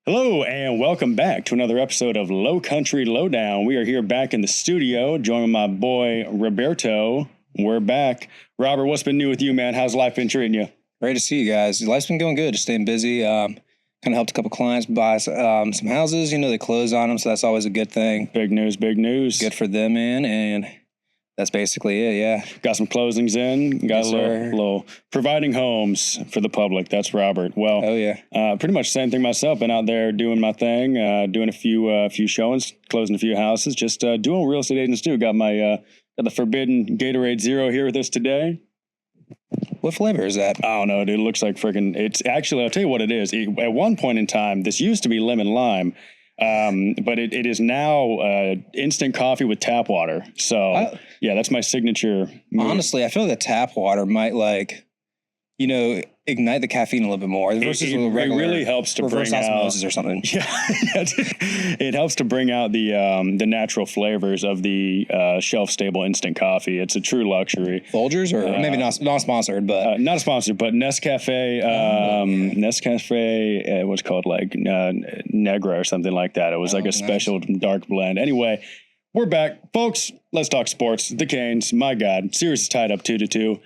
Hello and welcome back to another episode of Lowcountry Lowdown. We are here back in the studio, joining my boy Roberto. We're back. Robert, what's been new with you, man? How's life been treating you? Great to see you guys. Life's been going good. Just staying busy. Kind of helped a couple clients buy some houses. You know, they closed on them, so that's always a good thing. Big news, big news. Good for them, man. And that's basically it, yeah. Got some closings in. Got Yes, a little providing homes for the public. That's Robert. Well, Oh, yeah. pretty much the same thing myself. Been out there doing my thing, doing a few showings, closing a few houses, just doing what real estate agents do. Got my got the Forbidden Gatorade Zero here with us today. What flavor is that? I don't know, dude. It looks like freaking. It's actually, I'll tell you what it is. At one point in time, this used to be lemon lime, but it is now instant coffee with tap water. So yeah, that's my signature move. Honestly, I feel like the tap water might ignite the caffeine a little bit more. Versus It regular really helps to reverse bring osmosis out or something. Yeah, it helps to bring out the natural flavors of the shelf stable instant coffee. It's a true luxury. Folgers or maybe not sponsored, but Not a sponsor, but Nescafe, Nescafe, what's called like Negra or something like that. It was like a special dark blend. Anyway, we're back, folks. Let's talk sports. The Canes, my God, series is tied up 2-2.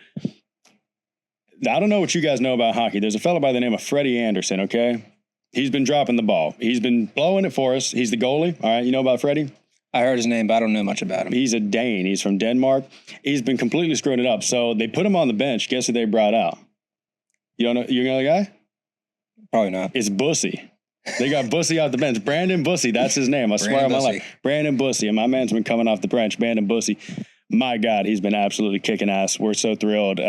I don't know what you guys know about hockey. There's a fellow by the name of Freddie Anderson, okay? He's been dropping the ball. He's been blowing it for us. He's the goalie, all right? You know about Freddie? I heard his name, but I don't know much about him. He's a Dane. He's from Denmark. He's been completely screwing it up. So they put him on the bench. Guess who they brought out? You know the guy? Probably not. It's Bussy. They got Bussy off the bench. Brandon Bussy, that's his name. I swear on my life. Brandon Bussy. And my man's been coming off the bench. Brandon Bussy. My God, he's been absolutely kicking ass. We're so thrilled.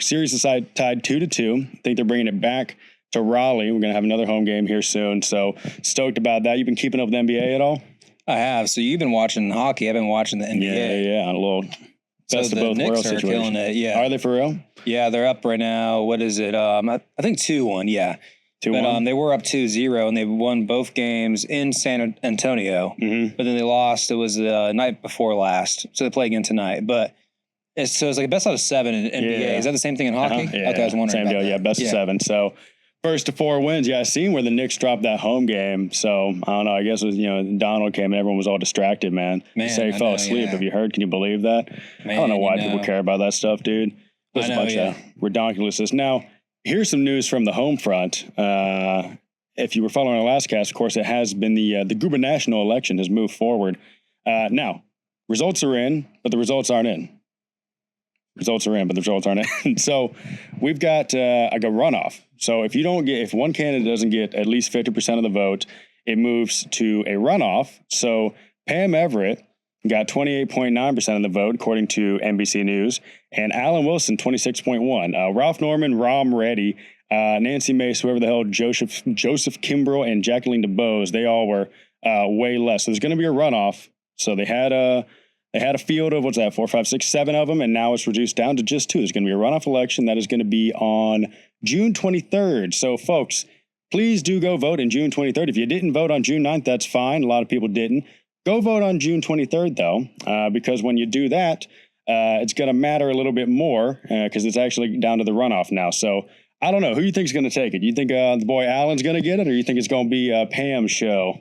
Series is tied 2-2. I think they're bringing it back to Raleigh. We're going to have another home game here soon. So stoked about that. You've been keeping up with the NBA at all? I have. So you've been watching hockey. I've been watching the NBA. Yeah. A little best of both worlds situation. Killing it. Yeah. Are they for real? Yeah, they're up right now. What is it? I think 2-1. Yeah. 2-1. But they were up 2-0, and they won both games in San Antonio. Mm-hmm. But then they lost. It was the night before last, so they play again tonight. But it's like a best out of 7 in NBA. Yeah. Is that the same thing in hockey? Yeah, okay, I was wondering. Same about deal. that. Yeah, best of 7. So first to 4 wins. Yeah, I seen where the Knicks dropped that home game. So I don't know. I guess it was, Donald came and everyone was all distracted, man. Man, Say he fell asleep. Yeah. Have you heard? Can you believe that? Man, I don't know why people care about that stuff, dude. There's a bunch of redonkulousness. Now, here's some news from the home front. If you were following our last cast, of course, it has been the gubernatorial election has moved forward. Now, results are in, but the results aren't in. Results are in, but the results aren't in. So we've got like a runoff. So if one candidate doesn't get at least 50% of the vote, it moves to a runoff. So Pam Everett got 28.9% of the vote, according to NBC News, and Alan Wilson 26.1. Ralph Norman, Rom Reddy, Nancy Mace, whoever the hell, Joseph Kimbrell, and Jacqueline DeBose, they all were way less. So there's going to be a runoff. So they had a field of, 4, 5, 6, 7 of them, and now it's reduced down to just 2. There's going to be a runoff election that is going to be on June 23rd. So, folks, please do go vote on June 23rd. If you didn't vote on June 9th, that's fine. A lot of people didn't. Go vote on June 23rd, though, because when you do that, it's going to matter a little bit more because it's actually down to the runoff now. So, I don't know. Who you think is going to take it? You think the boy Alan's going to get it, or you think it's going to be Pam's show?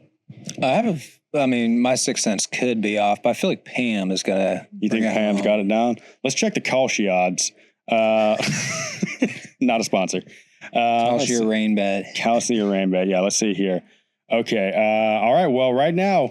My sixth sense could be off, but I feel like Pam is going to. You think Pam's got it down? Let's check the Kalshi odds. Not a sponsor. Kalshi or rain bet. Kalshi or rain bet. Yeah, let's see here. Okay. All right. Well, right now,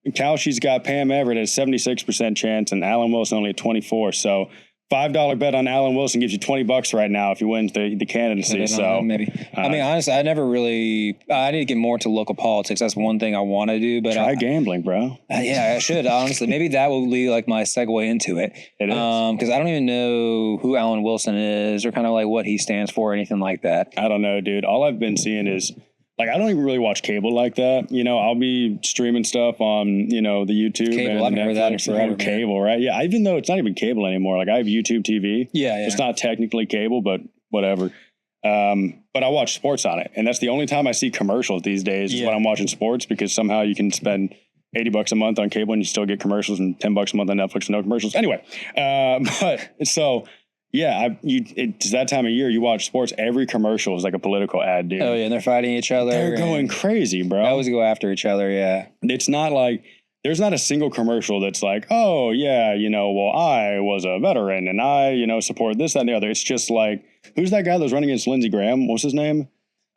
Kalshi's got Pam Everett at a 76% chance and Alan Wilson only at 24%. So $5 bet on Alan Wilson gives you $20 right now if you win the candidacy. So maybe. Honestly, I never really. I need to get more into local politics. That's one thing I want to do. But try gambling, bro. Yeah, I should honestly. Maybe that will be like my segue into it. It is because I don't even know who Alan Wilson is or kind of like what he stands for or anything like that. I don't know, dude. All I've been seeing is. Like, I don't even really watch cable like that. I'll be streaming stuff on, the YouTube. Cable, I've heard that forever. Cable, right? Yeah, even though it's not even cable anymore. Like, I have YouTube TV. Yeah. It's not technically cable, but whatever. But I watch sports on it. And that's the only time I see commercials these days is when I'm watching sports because somehow you can spend $80 a month on cable and you still get commercials and $10 a month on Netflix and no commercials. Anyway, but so Yeah, it's that time of year. You watch sports. Every commercial is like a political ad, dude. Oh yeah, and they're fighting each other. They're going crazy, bro. They always go after each other. Yeah, it's not like there's not a single commercial that's like, oh yeah, well, I was a veteran and I support this, that, and the other. It's just like, who's that guy that was running against Lindsey Graham? What's his name?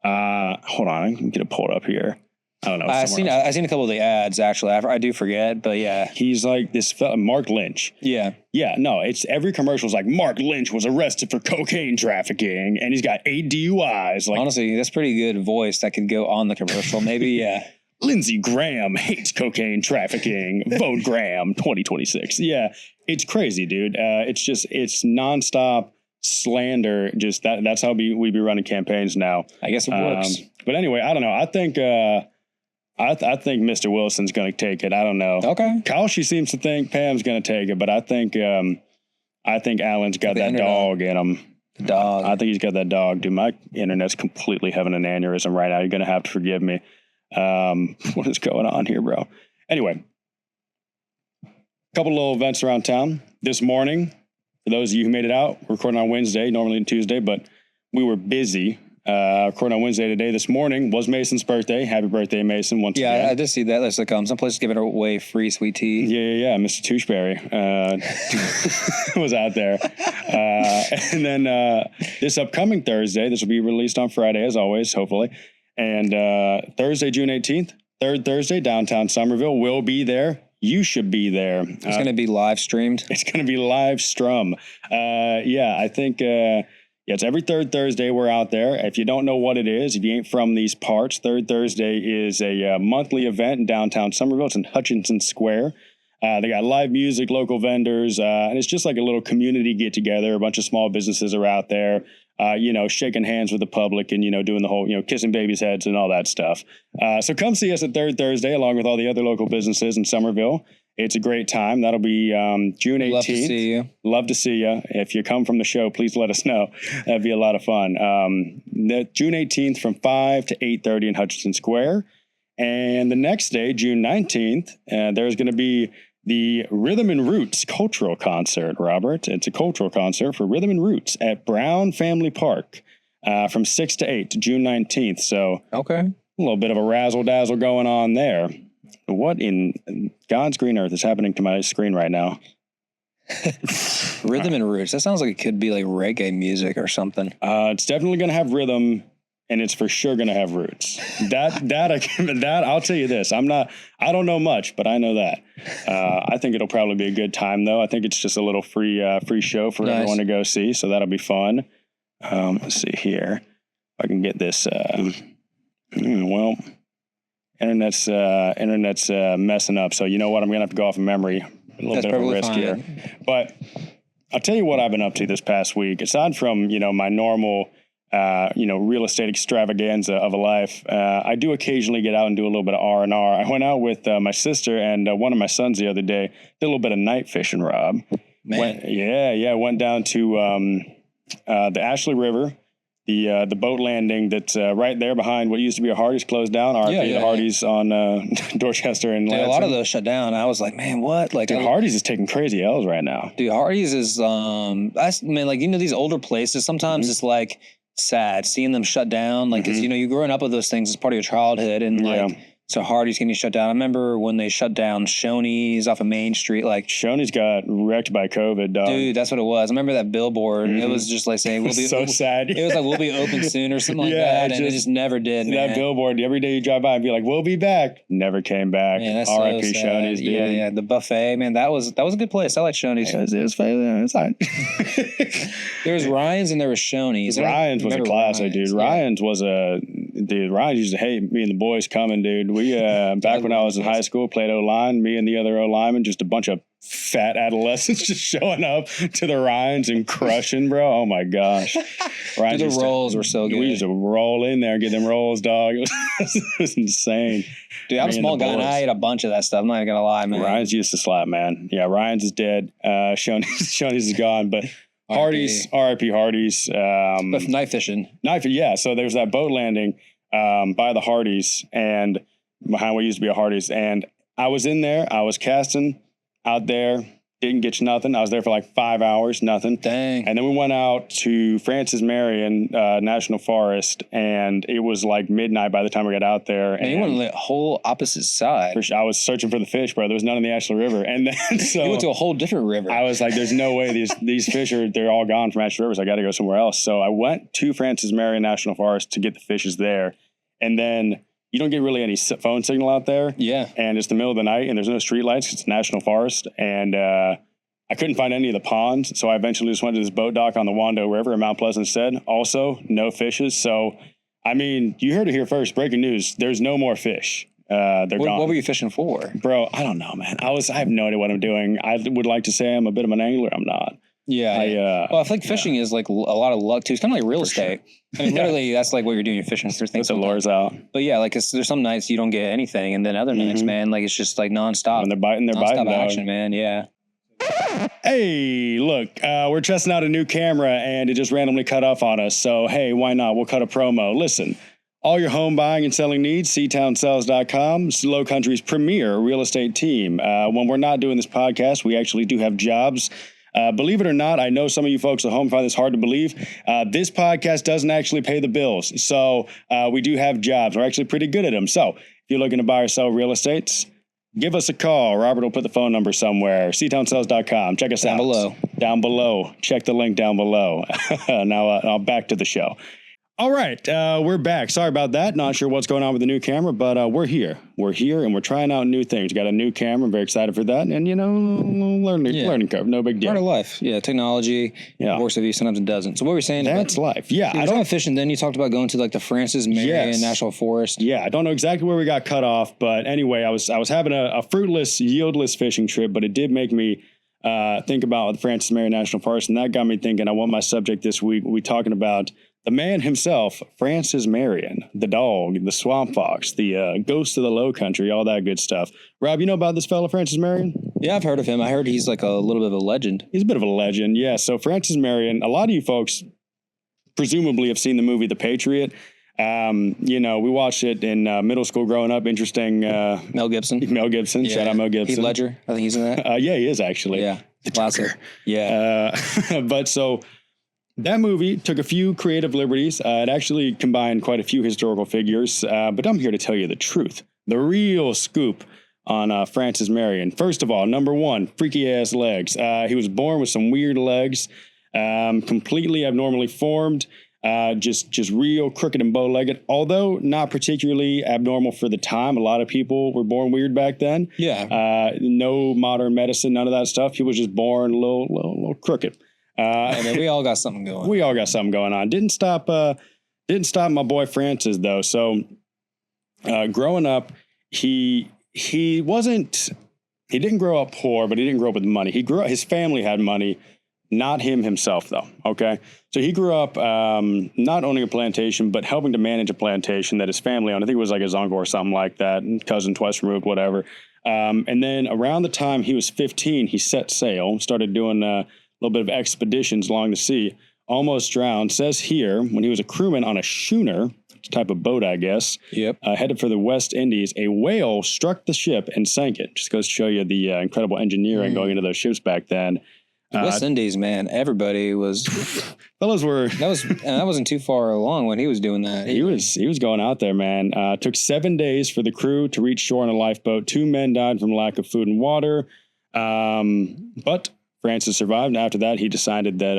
Hold on, I can get it pulled up here. I don't know. I've seen a couple of the ads actually. I do forget, but yeah, he's like this fella, Mark Lynch. Yeah. No, it's every commercial is like Mark Lynch was arrested for cocaine trafficking, and he's got 8 DUIs. Like, honestly, that's pretty good voice that could go on the commercial. Maybe, yeah. Lindsey Graham hates cocaine trafficking. Vote Graham 2026. Yeah, it's crazy, dude. It's nonstop slander. Just that's how we be running campaigns now. I guess it works. But anyway, I don't know. I think Mr. Wilson's going to take it. I don't know. Okay. Kalshi seems to think Pam's going to take it, but I think Alan's got that dog in him. Dog. I think he's got that dog. Dude, my internet's completely having an aneurysm right now. You're going to have to forgive me. What is going on here, bro? Anyway, a couple little events around town this morning. For those of you who made it out, we're recording on Wednesday, normally on Tuesday, but we were busy. Recording on Wednesday today. This morning was Mason's birthday. Happy birthday, Mason! Once again. I did see that. There's like some places giving away free sweet tea. Yeah. Mr. Touchberry was out there, and then this upcoming Thursday, this will be released on Friday as always, hopefully. And Thursday, June 18th, third Thursday, downtown Somerville. We'll be there. You should be there. It's going to be live streamed. It's going to be live strum. I think. It's every third Thursday we're out there. If you don't know what it is, if you ain't from these parts, Third Thursday is a monthly event in downtown Somerville. It's in Hutchinson Square. They got live music, local vendors, and it's just like a little community get-together. A bunch of small businesses are out there, shaking hands with the public and, doing the whole, kissing babies' heads and all that stuff. So come see us at Third Thursday along with all the other local businesses in Somerville. It's a great time. That'll be June 18th. Love to see you. Love to see you. If you come from the show, please let us know. That'd be a lot of fun. June 18th from 5 to 8:30 in Hutchinson Square. And the next day, June 19th, there's going to be the Rhythm and Roots Cultural Concert, Robert. It's a cultural concert for Rhythm and Roots at Brown Family Park from 6 to 8 to June 19th. So okay, a little bit of a razzle-dazzle going on there. What in God's green earth is happening to my screen right now? Rhythm and Roots. That sounds like it could be like reggae music or something. It's definitely going to have rhythm, and it's for sure going to have roots. That I'll tell you this. I don't know much, but I know that. I think it'll probably be a good time, though. I think it's just a little free show for everyone to go see, so that'll be fun. Let's see here. If I can get this. Internet's messing up. So you know what? I'm going to have to go off of memory. A little bit of a risk here. But I'll tell you what I've been up to this past week. Aside from, my normal, real estate extravaganza of a life, I do occasionally get out and do a little bit of R&R. I went out with my sister and one of my sons the other day. Did a little bit of night fishing, Rob. Man. Went down to the Ashley River. The boat landing that's right there behind what used to be a Hardee's closed down. The Hardee's on Dorchester and Lansing. A lot of those shut down. I was like, man, what? Like, dude, Hardee's is taking crazy L's right now. Dude, Hardee's is these older places. Sometimes it's like sad seeing them shut down. Like, 'cause, you're growing up with those things as part of your childhood, and so Hardee's getting shut down. I remember when they shut down Shoney's off of Main Street. Like, Shoney's got wrecked by COVID, dog. Dude, that's what it was. I remember that billboard. It was just like saying, sad. It was like, we'll be open soon or something like that. And it just never did, man. That billboard, every day you drive by and be like, we'll be back. Never came back. Man, that's R.I.P. so Shoney's, dude. Yeah. The buffet, man, that was a good place. I like Shoney's. It was fine. It's fine. There was Ryan's and there was Shoney's. Ryan's was a classic, dude. Ryan's used to hate me and the boys coming, dude. We, back when I was in high school, played O-line, me and the other O-lineman, just a bunch of fat adolescents just showing up to the Ryans and crushing, bro. Oh my gosh. The rolls were so good. We used to roll in there and get them rolls, dog. It was insane. Dude, I'm a small guy and I ate a bunch of that stuff. I'm not even gonna lie, man. Ryan's used to slap, man. Yeah, Ryan's is dead. Shoney's is gone, but Hardee's, R.I.P. Hardee's. But night fishing. Yeah. So there's that boat landing by the Hardee's and behind what used to be a Hardee's. And I was in there. I was casting out there. Didn't get nothing. I was there for like 5 hours, nothing. Dang. And then we went out to Francis Marion National Forest, and it was like midnight by the time we got out there. And you went on the whole opposite side. I was searching for the fish, bro. There was none in the Ashley River. And then so you went to a whole different river. I was like, there's no way these fish they're all gone from Ashley River, so I got to go somewhere else. So I went to Francis Marion National Forest to get the fishes there. And then you don't get really any phone signal out there. Yeah. And it's the middle of the night and there's no street lights. It's a national forest. And I couldn't find any of the ponds. So I eventually just went to this boat dock on the Wando River in Mount Pleasant instead. Also, no fishes. So, I mean, you heard it here first. Breaking news. There's no more fish. They're gone. What were you fishing for? Bro, I don't know, man. I have no idea what I'm doing. I would like to say I'm a bit of an angler. I'm not. Yeah. Well, I feel like fishing is like a lot of luck too. It's kind of like real estate. Sure. I mean, literally, that's like what you're doing. You're fishing for things. The lures out. But yeah, like there's some nights you don't get anything, and then other nights, man, like it's just like nonstop. When they're biting, nonstop action, man. Yeah. Hey, look, we're testing out a new camera, and it just randomly cut off on us. So hey, why not? We'll cut a promo. Listen. All your home buying and selling needs, SeaTownSells.com, Lowcountry's premier real estate team. When we're not doing this podcast, we actually do have jobs. Believe it or not, I know some of you folks at home find this hard to believe. This podcast doesn't actually pay the bills. So we do have jobs. We're actually pretty good at them. So if you're looking to buy or sell real estate, give us a call. Robert will put the phone number somewhere. SeaTownSells.com. Check us out. Down below. Check the link down below. Now back to the show. All right, we're back. Sorry about that. Not sure what's going on with the new camera, but we're here. We're here, and we're trying out new things. Got a new camera. I'm very excited for that. And, learning curve. No big deal. Part of life. Yeah, technology works with you. Sometimes it doesn't. So what were you saying? That's life. Yeah. I don't fishing. Then you talked about going to like the Francis Marion National Forest. Yeah, I don't know exactly where we got cut off. But anyway, I was having a fruitless, yieldless fishing trip, but it did make me think about the Francis Marion National Forest. And that got me thinking, I want my subject this week. We're talking about the man himself, Francis Marion, the dog, the swamp fox, the ghost of the Lowcountry, all that good stuff. Rob, you know about this fella, Francis Marion? Yeah, I've heard of him. I heard he's like a little bit of a legend. He's a bit of a legend, yeah. So Francis Marion, a lot of you folks presumably have seen the movie The Patriot. We watched it in middle school growing up. Interesting. Mel Gibson. Yeah. Shout out Mel Gibson. Heath Ledger. I think he's in that. Yeah, he is actually. Yeah. The Joker. Yeah. But so that movie took a few creative liberties. It actually combined quite a few historical figures. But I'm here to tell you the truth, the real scoop on Francis Marion. First of all, number one, freaky ass legs. He was born with some weird legs, completely abnormally formed. Just real crooked and bow-legged, although not particularly abnormal for the time. A lot of people were born weird back then. Yeah. No modern medicine, none of that stuff. He was just born a little crooked. I mean, we all got something going. We all got something going on. Didn't stop my boy Francis though. So growing up, he didn't grow up poor, but he didn't grow up with money. His family had money. Not him himself, though, okay? So he grew up not owning a plantation, but helping to manage a plantation that his family owned. I think it was like his uncle or something like that, cousin twice removed, whatever. And then around the time he was 15, he set sail, started doing a little bit of expeditions along the sea, almost drowned. Says here, when he was a crewman on a schooner, type of boat, I guess, headed for the West Indies, a whale struck the ship and sank it. Just goes to show you the incredible engineering going into those ships back then. West Indies, man, everybody was. Fellas were. That wasn't too far along when he was doing that. He was going out there, man. Took 7 days for the crew to reach shore in a lifeboat. 2 men died from lack of food and water. But Francis survived. And after that, he decided that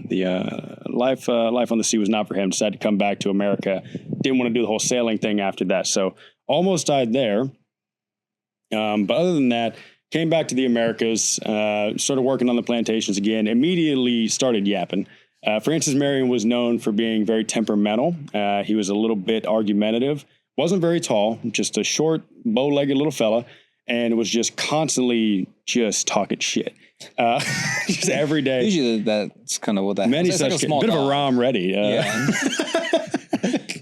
the life on the sea was not for him. Decided to come back to America. Didn't want to do the whole sailing thing after that. So almost died there. But other than that, came back to the Americas, started working on the plantations again, immediately started yapping. Francis Marion was known for being very temperamental. He was a little bit argumentative, wasn't very tall, just a short, bow-legged little fella, and was just constantly just talking shit. Just every day. Usually that's kind of what that is. Many such like a bit of a Rom Ready. Yeah.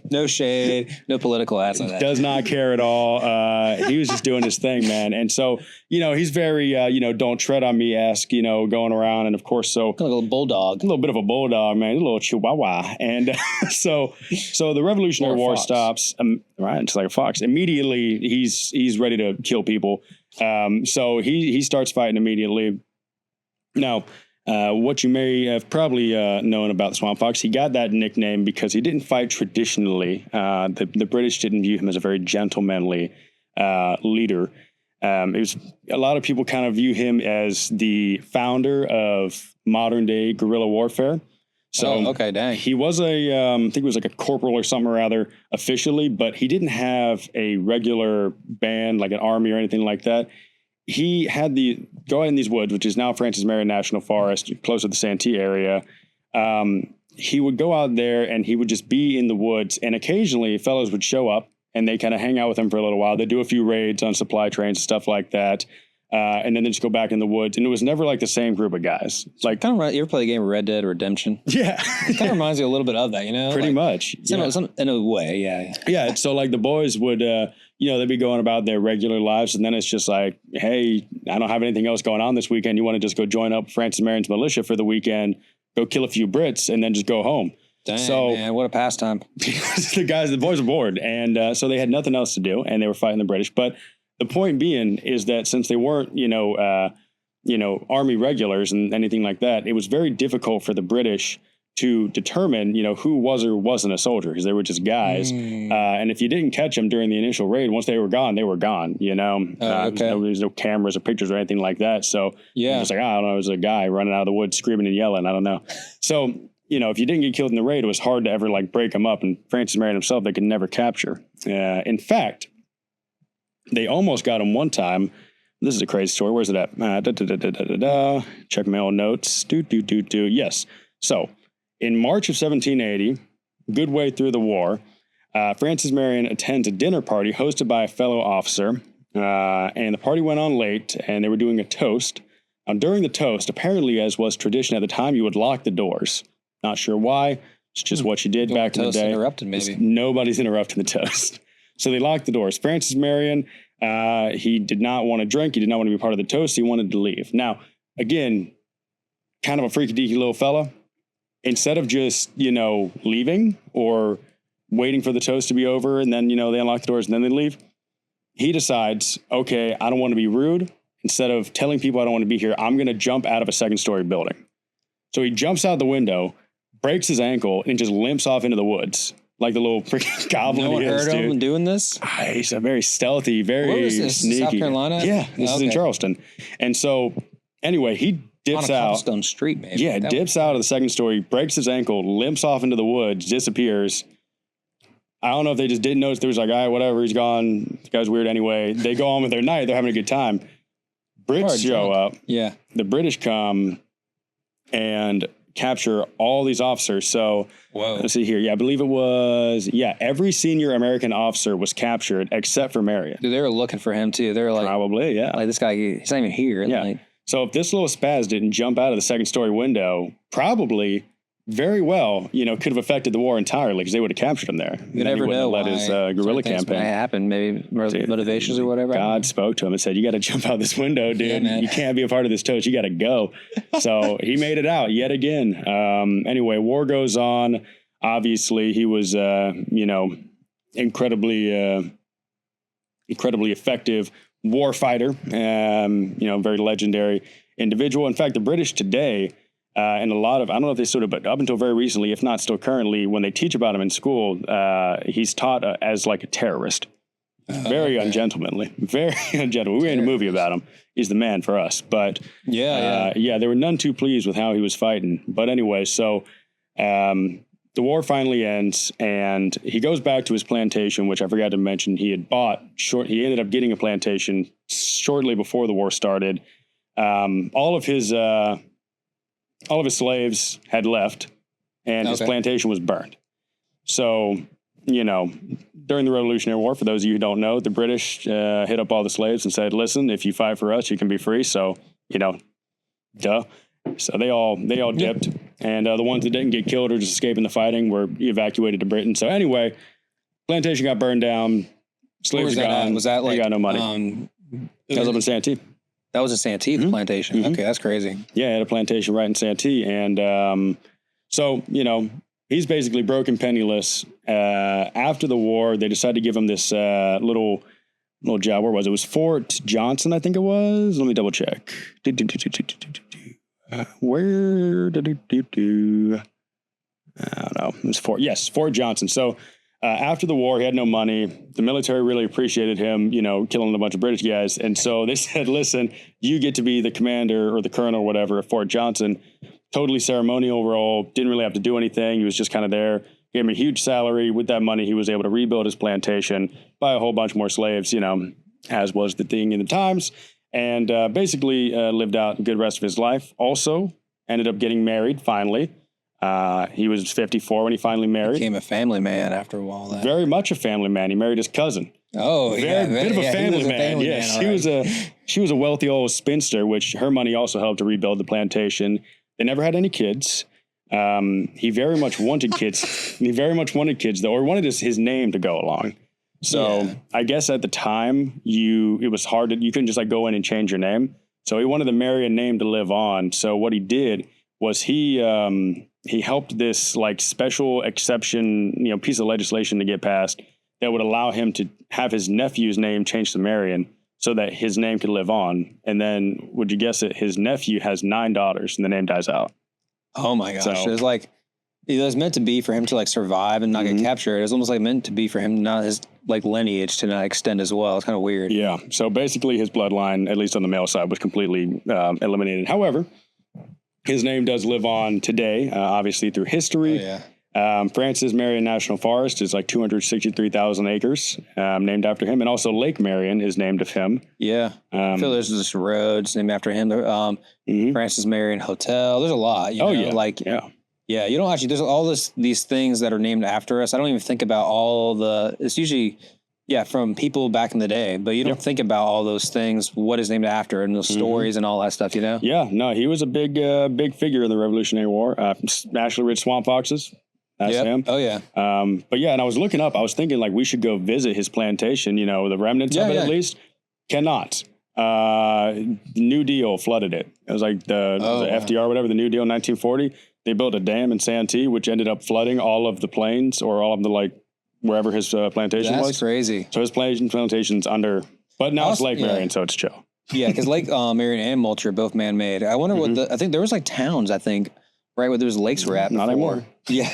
No shade, no political ads on that. Does not care at all. He was just doing his thing, man. And so, he's very, don't tread on me-esque, going around. And of course, so. Kind of a little bulldog. A little bit of a bulldog, man. A little chihuahua. And so the Revolutionary War stops. Right, just like a fox. Immediately, he's ready to kill people. So he starts fighting immediately. Now, what you may have probably known about the Swamp Fox, he got that nickname because he didn't fight traditionally. The British didn't view him as a very gentlemanly leader. It was a lot of people kind of view him as the founder of modern day guerrilla warfare. So okay, dang. He was I think it was like a corporal or something or rather officially, but he didn't have a regular band like an army or anything like that. He had go out in these woods, which is now Francis Marion National Forest, close to the Santee area. He would go out there and he would just be in the woods, and occasionally fellows would show up and they kind of hang out with him for a little while. They'd do a few raids on supply trains and stuff like that. And then they just go back in the woods, and it was never like the same group of guys. Like, kind of, you ever play the game Red Dead Redemption? Yeah, it kind of reminds you a little bit of that, you know. Pretty much, in a way, yeah. Yeah, so like the boys would, they'd be going about their regular lives, and then it's just like, hey, I don't have anything else going on this weekend. You want to just go join up Francis Marion's militia for the weekend, go kill a few Brits, and then just go home. Dang, so, man, what a pastime! the boys were bored, and so they had nothing else to do, and they were fighting the British, but. The point being is that since they weren't, army regulars and anything like that, it was very difficult for the British to determine, who was or wasn't a soldier because they were just guys. And if you didn't catch them during the initial raid, once they were gone, they were gone. There's no cameras or pictures or anything like that. So it was like, I don't know, it was a guy running out of the woods screaming and yelling. I don't know. So if you didn't get killed in the raid, it was hard to ever break them up. And Francis Marion himself, they could never capture. In fact. They almost got him one time. This is a crazy story. Where's it at? Check my old notes. Yes. So, in March of 1780, good way through the war, Francis Marion attends a dinner party hosted by a fellow officer. And the party went on late, and they were doing a toast. During the toast, apparently, as was tradition at the time, you would lock the doors. Not sure why. It's just what you did back in the day. Interrupted, maybe. Nobody's interrupting the toast. So they locked the doors. Francis Marion, he did not want to drink. He did not want to be part of the toast. He wanted to leave. Now, again, kind of a freaky deaky little fella. Instead of just, leaving or waiting for the toast to be over and then, they unlock the doors and then they leave, he decides, okay, I don't want to be rude. Instead of telling people I don't want to be here, I'm going to jump out of a second-story building. So he jumps out the window, breaks his ankle, and just limps off into the woods. Like the little freaking goblin no one he is, heard dude. him doing this? He's a very stealthy, very Where was this? sneaky. South Carolina? Yeah, this is in Charleston. And so, anyway, he dips on a out. cobblestone street, maybe. Yeah, dips out of the second story, breaks his ankle, limps off into the woods, disappears. I don't know if they just didn't notice. There was like, all right, whatever, he's gone. This guy's weird anyway. They go on with their night. They're having a good time. Brits show up. Yeah. The British come and capture all these officers. So let's see here. Yeah, I believe it was, every senior American officer was captured except for Marion. Dude, they were looking for him too. They were like, probably, yeah. Like this guy, he's not even here. Yeah. So if this little spaz didn't jump out of the second story window, probably very well, could have affected the war entirely because they would have captured him there. You never know. Led his guerrilla campaign. Might happen, maybe motivations or whatever. God spoke to him and said, "You got to jump out this window, dude. Yeah, you can't be a part of this toast. You got to go." So he made it out yet again. Anyway, war goes on. Obviously, he was, incredibly effective war fighter. Very legendary individual. In fact, the British today. And a lot of, I don't know if they sort of, but up until very recently, if not still currently, when they teach about him in school, he's taught as like a terrorist. Very ungentlemanly. Very ungentlemanly. We made a movie about him. He's the man for us. But they were none too pleased with how he was fighting. But anyway, so the war finally ends and he goes back to his plantation, which I forgot to mention he had bought. He ended up getting a plantation shortly before the war started. All of his slaves had left and his plantation was burned. So, during the Revolutionary War, for those of you who don't know, the British hit up all the slaves and said, listen, if you fight for us, you can be free. So, duh. So they all dipped. And the ones that didn't get killed or just escaping the fighting were evacuated to Britain. So anyway, plantation got burned down. Slaves were gone. Was that like, they got no money. That was up in Santee. That was a Santee plantation. Okay, that's crazy. Yeah, he had a plantation right in Santee. And so, he's basically broke and penniless. After the war, they decided to give him this little job. Where was it? It was Fort Johnson, I think it was. Let me double check. where did it do? I don't know. It was Fort Johnson. So after the war, he had no money. The military really appreciated him, killing a bunch of British guys. And so they said, listen, you get to be the commander or the colonel or whatever at Fort Johnson. Totally ceremonial role. Didn't really have to do anything. He was just kind of there. Gave him a huge salary. With that money, he was able to rebuild his plantation, buy a whole bunch more slaves, as was the thing in the times. And basically lived out a good rest of his life. Also ended up getting married finally. He was 54 when he finally married. Became a family man after a while. Very much a family man. He married his cousin. Oh, bit of a family man. Yes, she was a wealthy old spinster, which her money also helped to rebuild the plantation. They never had any kids. He very much wanted kids. He very much wanted kids, though, or wanted his name to go along. So I guess at the time, it was hard you couldn't just go in and change your name. So he wanted the Marion name to live on. So what he did was he helped this special exception, piece of legislation to get passed that would allow him to have his nephew's name changed to Marion so that his name could live on. And then, would you guess it? His nephew has 9 daughters and the name dies out. Oh my gosh. So, it was meant to be for him to survive and not get captured. It was almost meant to be for him not his lineage to not extend as well. It's kind of weird. Yeah. So basically his bloodline, at least on the male side, was completely eliminated. However, his name does live on today, obviously through history. Oh, yeah. Francis Marion National Forest is 263,000 acres, named after him. And also Lake Marion is named of him. Yeah. I feel there's this roads named after him. Francis Marion Hotel. There's a lot. You know? Yeah, you don't actually, there's all these things that are named after us. I don't even think about it's usually, from people back in the day, but you don't think about all those things, what is named after and those stories and all that stuff, Yeah, no, he was a big figure in the Revolutionary War. Nationally rich swamp foxes. That's him. Oh, yeah. But and I was looking up, I was thinking we should go visit his plantation, the remnants of it at least. Cannot. The New Deal flooded it. It was the FDR, whatever, the New Deal in 1940. They built a dam in Santee, which ended up flooding all of the plains or all of the wherever his plantation was. That's crazy. So his plantation's under, but now it's Lake Marion, so it's chill. Yeah, because Lake Marion and Mulch are both man-made. I wonder what I think there was towns, right where those lakes were at. Not anymore. Yeah.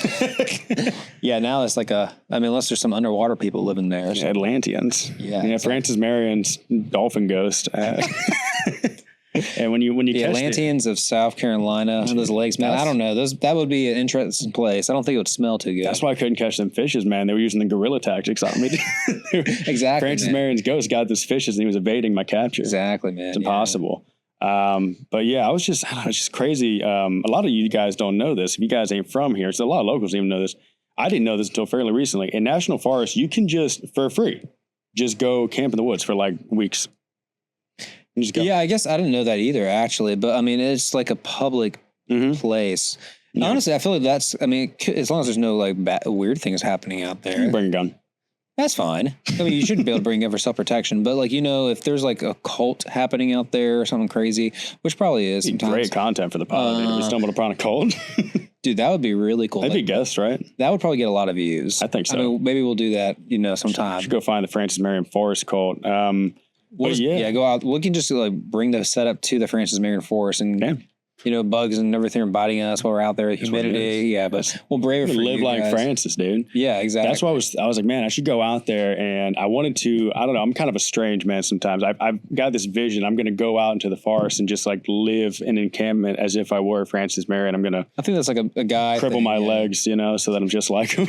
Yeah, now it's unless there's some underwater people living there. So. Atlanteans. Yeah. Francis Marion's dolphin ghost. And when you the Atlanteans of South Carolina, those lakes, man, I don't know. That would be an interesting place. I don't think it would smell too good. That's why I couldn't catch them fishes, man. They were using the guerrilla tactics on me. Exactly. Francis Marion's ghost got this fishes and he was evading my capture. Exactly, man. It's impossible. But yeah, it's just crazy. A lot of you guys don't know this. If you guys ain't from here, so a lot of locals don't even know this. I didn't know this until fairly recently. In National Forest, you can for free, just go camp in the woods for weeks. Yeah, I guess I didn't know that either, actually. But it's a public place. Yeah. Honestly, I feel like that's, as long as there's no weird things happening out there. You can bring a gun. That's fine. You shouldn't be able to bring it for self-protection. But if there's a cult happening out there or something crazy, which probably is sometimes. Great content for the pod. If we stumbled upon a cult. Dude, that would be really cool. That'd be guests, right? That would probably get a lot of views. I think so. Maybe we'll do that, sometime. Should go find the Francis Marion Forest cult. Go out. We can just bring the setup to the Francis Marion Forest and bugs and everything are biting us while we're out there. Humidity, but we'll brave it for live you like guys. Francis, dude. Yeah, exactly. That's why I was like, man, I should go out there, and I wanted to. I don't know. I'm kind of a strange man sometimes. I've got this vision. I'm going to go out into the forest and just live in encampment as if I were Francis Marion. I'm going to. I think that's a guy cripple my legs, so that I'm just like him.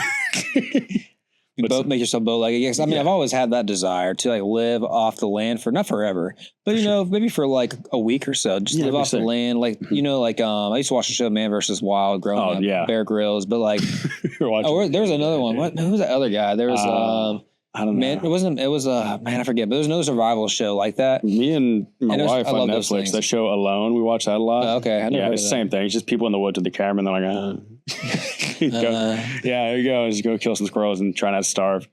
Make yourself bow-legged. Yes, I've always had that desire to live off the land for not forever, but maybe for a week or so, just live off the land. I used to watch the show Man vs. Wild growing up. Yeah. Bear Grylls, but there's another one. Who's that other guy? There was I don't know. Man, it was I forget, but there's no survival show like that. Me and my wife on Netflix, that show Alone, we watch that a lot. Oh, okay. It's the same thing. It's just people in the woods with the camera and they're there you go. Just go kill some squirrels and try not to starve.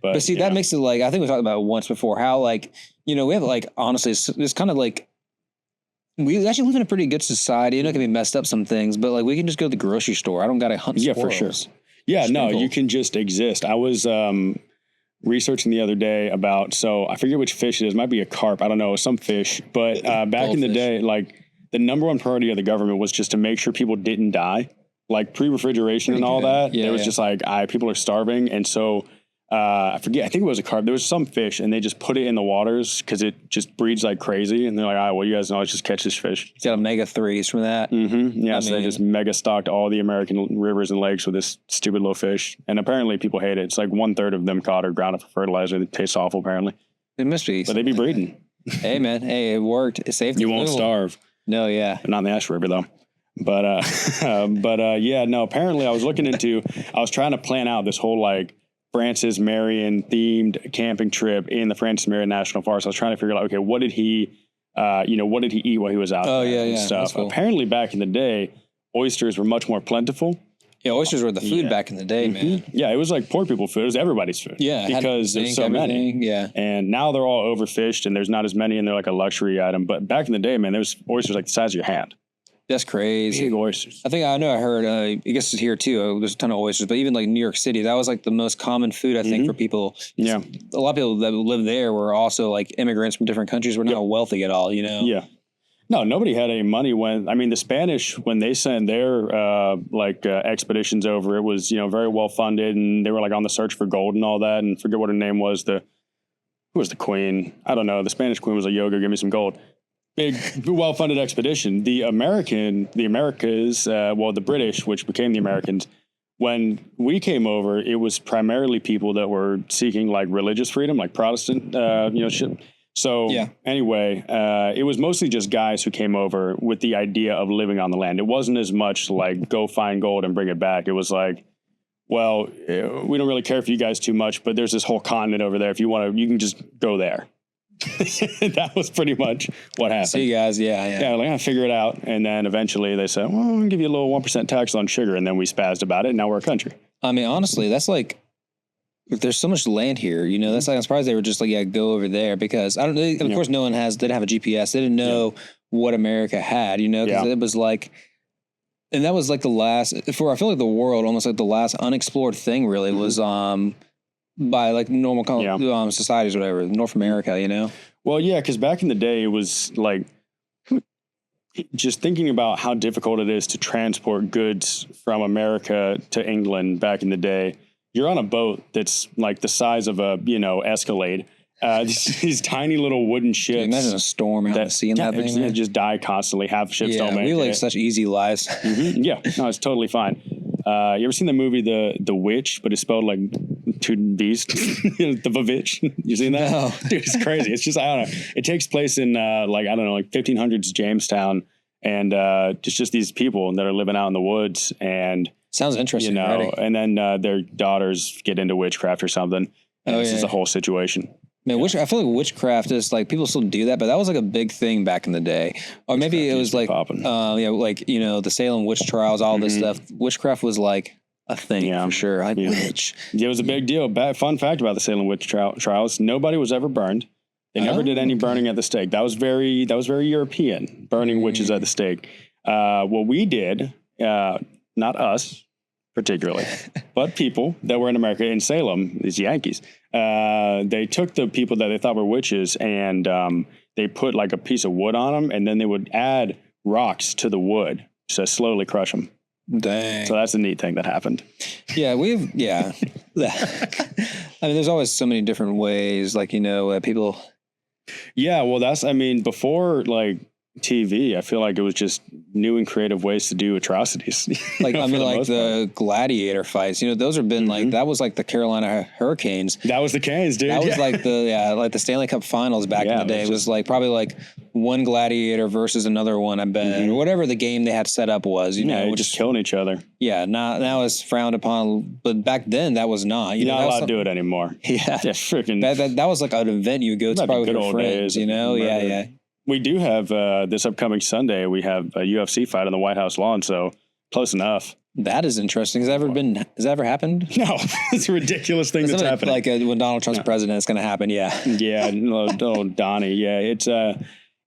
But see, that makes it I think we talked about it once before, how we have honestly, it's kind of we actually live in a pretty good society. It can be messed up some things, but we can just go to the grocery store. I don't got to hunt squirrels. Yeah, for sure. Yeah, no, you can just exist. I was researching the other day about, so I forget which fish it is. It might be a carp. I don't know, some fish. But back in the day, the number one priority of the government was just to make sure people didn't die, like pre-refrigeration and all that. Yeah, it was just like, people are starving. And so I forget, I think it was a carp. There was some fish and they just put it in the waters because it just breeds like crazy. And they're like, all right, well, you guys know, let's just catch this fish. It's got omega-3s from that. Mm-hmm. Yeah, so they just mega stocked all the American rivers and lakes with this stupid little fish. And apparently people hate it. It's like 1/3 of them caught are ground up for fertilizer. It tastes awful, apparently. It must be. But they be breeding. Hey, man. Hey, it worked. It saved you won't starve. No, yeah. Not in the Ash River, though. But yeah, no, apparently I was trying to plan out this whole like Francis Marion themed camping trip in the Francis Marion National Forest. I was trying to figure out, okay, what did he eat while he was out there? Yeah, and stuff. Cool. Apparently back in the day, oysters were much more plentiful. Yeah, oysters were the food back in the day, man. Yeah, it was like poor people food. It was everybody's food. Yeah. Because there's so many. Yeah. And now they're all overfished and there's not as many and they're like a luxury item. But back in the day, man, there was oysters like the size of your hand. That's crazy. Big oysters. I know I heard, I guess it's here too, there's a ton of oysters, but even like New York City, that was like the most common food, I think, for people. Yeah. A lot of people that live there were also like immigrants from different countries, were not wealthy at all, you know? Yeah. No, nobody had any money the Spanish, when they sent their expeditions over, it was, very well funded and they were like on the search for gold and all that. And forget what her name was. Who was the queen? I don't know. The Spanish queen was like, yo, go give me some gold. Big, well-funded expedition. The Americas, the British, which became the Americans, when we came over, it was primarily people that were seeking like religious freedom, like Protestant, shit. So anyway, it was mostly just guys who came over with the idea of living on the land. It wasn't as much like go find gold and bring it back. It was like, well, we don't really care for you guys too much, but there's this whole continent over there. If you want to, you can just go there. That was pretty much what happened. See you guys, yeah. Like, I figure it out. And then eventually they said, well, we'll give you a little 1% tax on sugar. And then we spazzed about it. And now we're a country. I mean, honestly, that's like, there's so much land here, that's like, I'm surprised they were just like, go over there because of course no one didn't have a GPS. They didn't know what America had, because it was like, and that was like the last, I feel like the world, almost like the last unexplored thing really was, by like normal societies or whatever, North America, Well, yeah, because back in the day, it was like just thinking about how difficult it is to transport goods from America to England back in the day. You're on a boat that's like the size of a, Escalade. These tiny little wooden ships. Dude, imagine a storm out at sea in that thing. Yeah, just die constly. Half ships don't make it. We live such easy lives. Yeah, no, it's totally fine. You ever seen the movie The Witch, but it's spelled like two B's? The Witch. You seen that? No. Dude, it's crazy. It's just, I don't know. It takes place in like 1500s Jamestown, and it's just these people that are living out in the woods, and sounds interesting. And then their daughters get into witchcraft or something. And this is a whole situation. Man, I feel like witchcraft is like people still do that, but that was like a big thing back in the day. Or maybe it was like, the Salem witch trials, all this stuff. Witchcraft was like a thing for sure. Witch. It was a big deal. Fun fact about the Salem witch trials: nobody was ever burned. They never did any burning at the stake. That was very European, burning witches at the stake. What we did, not us particularly, but people that were in America, in Salem, these Yankees, they took the people that they thought were witches and they put like a piece of wood on them, and then they would add rocks to the wood to slowly crush them. Dang. So that's a neat thing that happened. Yeah, I mean, there's always so many different ways, like, people. Yeah, well, before like TV, I feel like it was just new and creative ways to do atrocities. Like, the gladiator fights, those have been like, that was like the Carolina Hurricanes. That was the Canes, dude. That was like the Stanley Cup finals back in the day. It was like probably like one gladiator versus another one, I bet, or whatever the game they had set up was, just killing each other. Yeah. Now it's frowned upon, but back then that was not, you're not allowed to do it anymore. Yeah. Freaking. That was like an event you would go to probably with your friends, Yeah. We do have this upcoming Sunday. We have a UFC fight on the White House lawn, so close enough. That is interesting. Has that ever happened? No, it's a ridiculous thing that's happening. Like when Donald Trump's president, it's going to happen. Yeah. Yeah. No, Donnie. Yeah,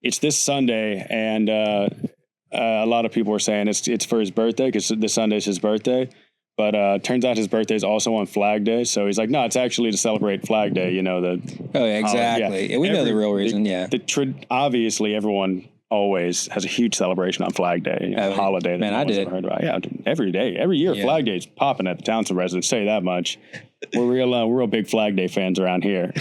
it's this Sunday, and a lot of people are saying it's for his birthday because this Sunday is his birthday. But turns out his birthday is also on Flag Day. So he's like, no, it's actually to celebrate Flag Day, Oh, yeah, exactly. We know the real reason, obviously, everyone always has a huge celebration on Flag Day, holiday that man, no one's ever heard about. Yeah, every day, every year, Flag Day is popping at the Townsend residence. Say that much. We're real big Flag Day fans around here.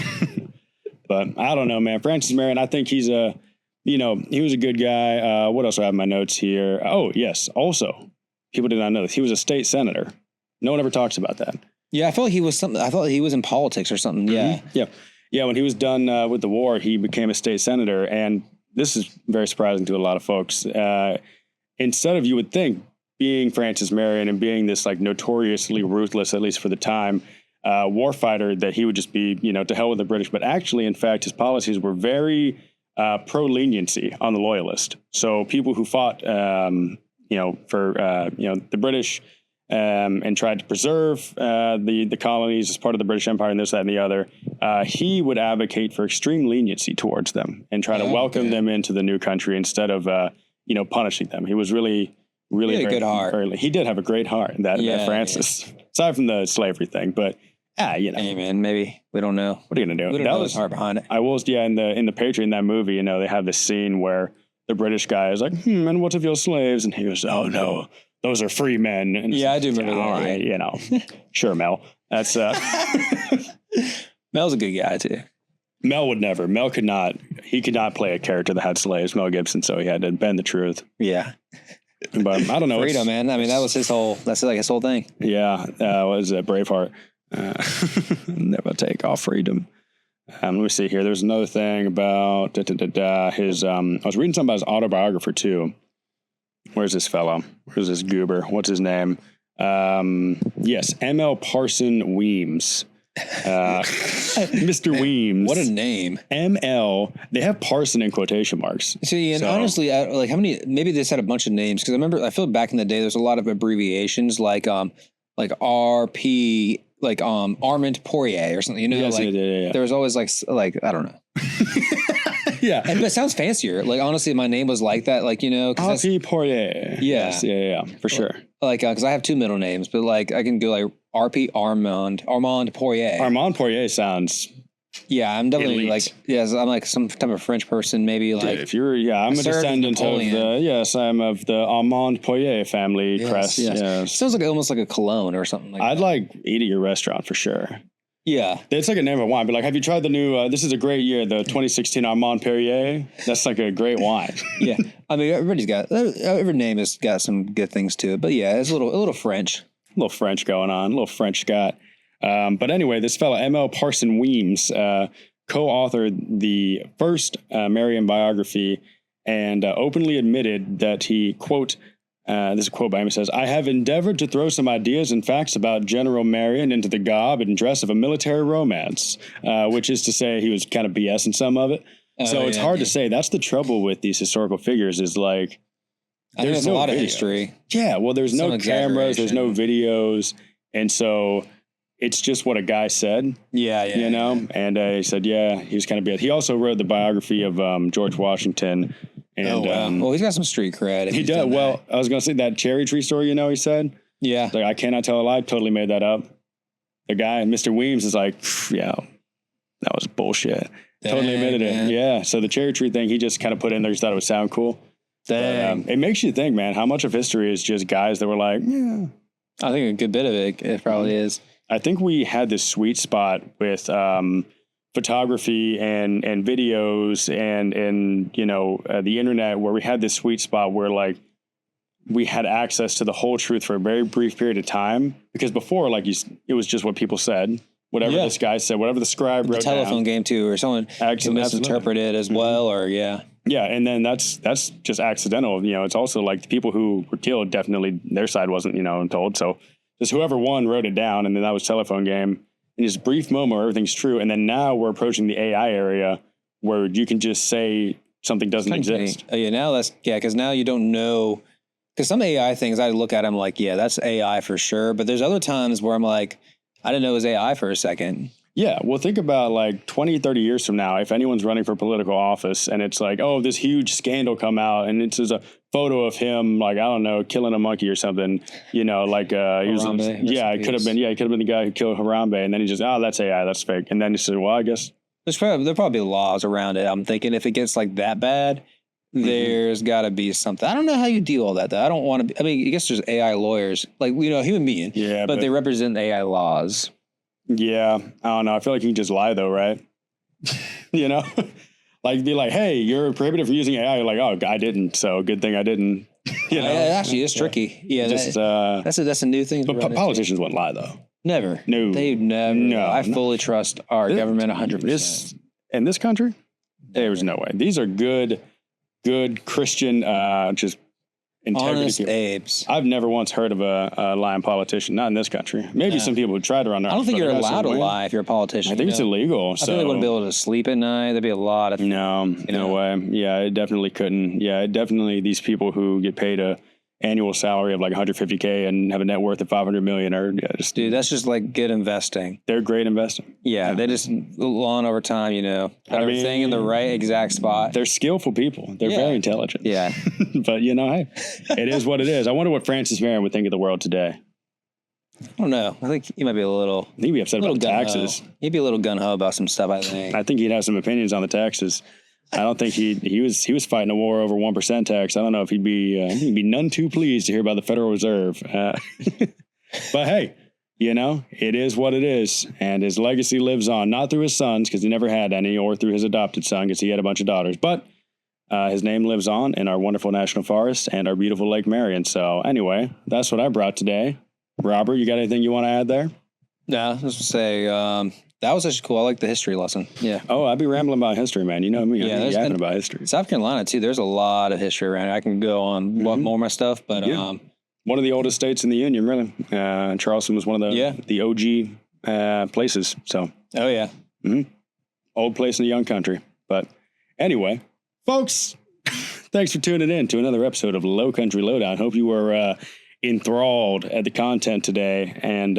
But I don't know, man. Francis Marion, I think he's he was a good guy. What else do I have in my notes here? Oh, yes. Also, people did not know this. He was a state senator. No one ever talks about that. Yeah, I felt he was something. I thought he was in politics or something. Yeah. Mm-hmm. Yeah. When he was done with the war, he became a state senator. And this is very surprising to a lot of folks. Instead of, you would think, being Francis Marion and being this like notoriously ruthless, at least for the time, warfighter, that he would just be, to hell with the British. But actually, in fact, his policies were very pro-leniency on the loyalist. So people who fought, for the British and tried to preserve the colonies as part of the British Empire and this, that, and the other, he would advocate for extreme leniency towards them and try to welcome them into the new country instead of, punishing them. He was really a good heart. He did have a great heart, that Francis. Yeah. Aside from the slavery thing, but Hey man, maybe we don't know. What are you gonna do? We don't know his heart behind it. I was in the Patriot in that movie. They have this scene where the British guy is like, and what of your slaves? And he goes, oh no, those are free men. And I do remember that. All right, sure, Mel. That's Mel's a good guy too. Mel would never. Mel could not. He could not play a character that had slaves. Mel Gibson, so he had to bend the truth. Yeah. But I don't know. Freedom, man. I mean, that was his whole. That's like his whole thing. Yeah, was Braveheart. Never take our freedom. Let me see here. There's another thing about his. I was reading something about his autobiographer too. Where's this fellow? Where's this goober? What's his name? Yes, M.L. Parson Weems. Mr. Weems. What a name. M.L. They have Parson in quotation marks. See, and honestly, like how many? Maybe they had a bunch of names because I remember. I feel back in the day, there's a lot of abbreviations like R.P. like Armand Poirier or something. Yes, there was always like I don't know. Yeah, but it sounds fancier. Like honestly, my name was like that. Like R.P. Poirier. Yeah, yeah, for sure. Like because I have two middle names, but like I can go like R.P. Armand Poirier. Armand Poirier sounds. Yeah, I'm definitely elite. I'm like some type of French person, maybe like. Dude, if you're, I'm a descendant of I'm of the Armand Poirier family crest. Yes. Sounds like almost like a cologne or something like I'd that. like eat at your restaurant for sure. Yeah. It's like a name of wine, but like, have you tried the new, this is a great year, the 2016 Armand Perrier? That's like a great wine. Yeah. I mean, every name has got some good things to it, but yeah, it's a little French. A little French going on, a little French Scott. But anyway, this fella, M.L. Parson Weems, co-authored the first Marion biography and openly admitted that he, quote, this is a quote by him, it says, I have endeavored to throw some ideas and facts about General Marion into the garb and dress of a military romance, which is to say he was kind of BSing some of it. So it's hard to say. That's the trouble with these historical figures is like, there's a lot of history. Yeah, well, there's no cameras, there's no videos. And so it's just what a guy said. Yeah. And he said, he was kind of BS. He also wrote the biography of George Washington. And, well, he's got some street cred. He does. Well, I was going to say that cherry tree story, he said. Yeah. Like, I cannot tell a lie. Totally made that up. The guy, Mr. Weems, is like, that was bullshit. Totally admitted it. Yeah. So the cherry tree thing, he just kind of put in there. He thought it would sound cool. Dang. But, it makes you think, man, how much of history is just guys that were like, yeah. I think a good bit of it probably is. I think we had this sweet spot with photography and videos and the internet where we had this sweet spot where like we had access to the whole truth for a very brief period of time, because before it was just what people said, whatever this guy said, whatever the scribe wrote down. The telephone game too, or someone misinterpreted as well, or yeah, and then that's just accidental. It's also like the people who were killed, definitely their side wasn't told, so just whoever won wrote it down, and then that was telephone game. In this brief moment where everything's true, and then now we're approaching the AI area where you can just say something doesn't exist. Because now you don't know. Because some AI things, I look at them like, that's AI for sure. But there's other times where I'm like, I didn't know it was AI for a second. Yeah, well, think about like 20, 30 years from now, if anyone's running for political office and it's like, oh, this huge scandal come out and it's just a photo of him, like, I don't know, killing a monkey or something, like, he could have been the guy who killed Harambe. And then he just, that's AI, that's fake. And then he said, well, I guess. There'll probably be laws around it. I'm thinking if it gets like that bad, there's got to be something. I don't know how you deal with all that, though. I don't want to. I mean, I guess there's AI lawyers, like human being. Yeah, but they represent AI laws. Yeah, I don't know. I feel like you can just lie though, right? Like be like, hey, you're prohibited from using AI. You're like, oh, I didn't. So good thing I didn't. Actually, it's tricky. Yeah, just that's a new thing. But politicians wouldn't lie though. Never. No. They never. No. I fully trust our government 100%. In this country, there's no way. These are good Christian, just integrity honest people. apes. I've never once heard of a lying politician, not in this country. Maybe some people who try to run their I don't think you're allowed to lie if you're a politician. I think it's illegal. I think they wouldn't be able to sleep at night. There'd be a lot of... No way. Yeah, it definitely couldn't. Yeah, these people who get paid a annual salary of like $150K and have a net worth of $500 million are just... Dude, that's just like good investing. They're great investing. Yeah, they just lawn over time, everything in the right exact spot. They're skillful people. They're very intelligent. Yeah. But hey, it is what it is. I wonder what Francis Marion would think of the world today. I don't know. I think he might be a little... He'd be upset about taxes. He'd be a little gung-ho about some stuff, I think. I think he'd have some opinions on the taxes. I don't think he was fighting a war over 1% tax. I don't know if he'd be none too pleased to hear about the Federal Reserve. But hey, it is what it is, and his legacy lives on, not through his sons because he never had any, or through his adopted son because he had a bunch of daughters, but his name lives on in our wonderful national forest and our beautiful Lake Marion. So anyway, that's what I brought today. Robert, you got anything you want to add there? Yeah, I was going to say. That was actually cool. I like the history lesson. Yeah. Oh, I'd be rambling about history, man. You know me. Yeah, I'm yapping about history. South Carolina, too. There's a lot of history around it. I can go on more of my stuff, but one of the oldest states in the Union, really. Charleston was one of the OG places. So. Oh, yeah. Mm-hmm. Old place in the young country. But anyway, folks, thanks for tuning in to another episode of Lowcountry Lowdown. Hope you were enthralled at the content today, and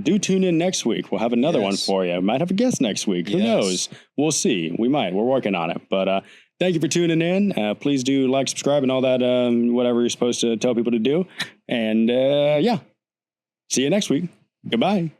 do tune in next week. We'll have another one for you. Might have a guest next week. Who knows? We'll see. We might. We're working on it. But thank you for tuning in. Please do like, subscribe, and all that, whatever you're supposed to tell people to do. And see you next week. Goodbye.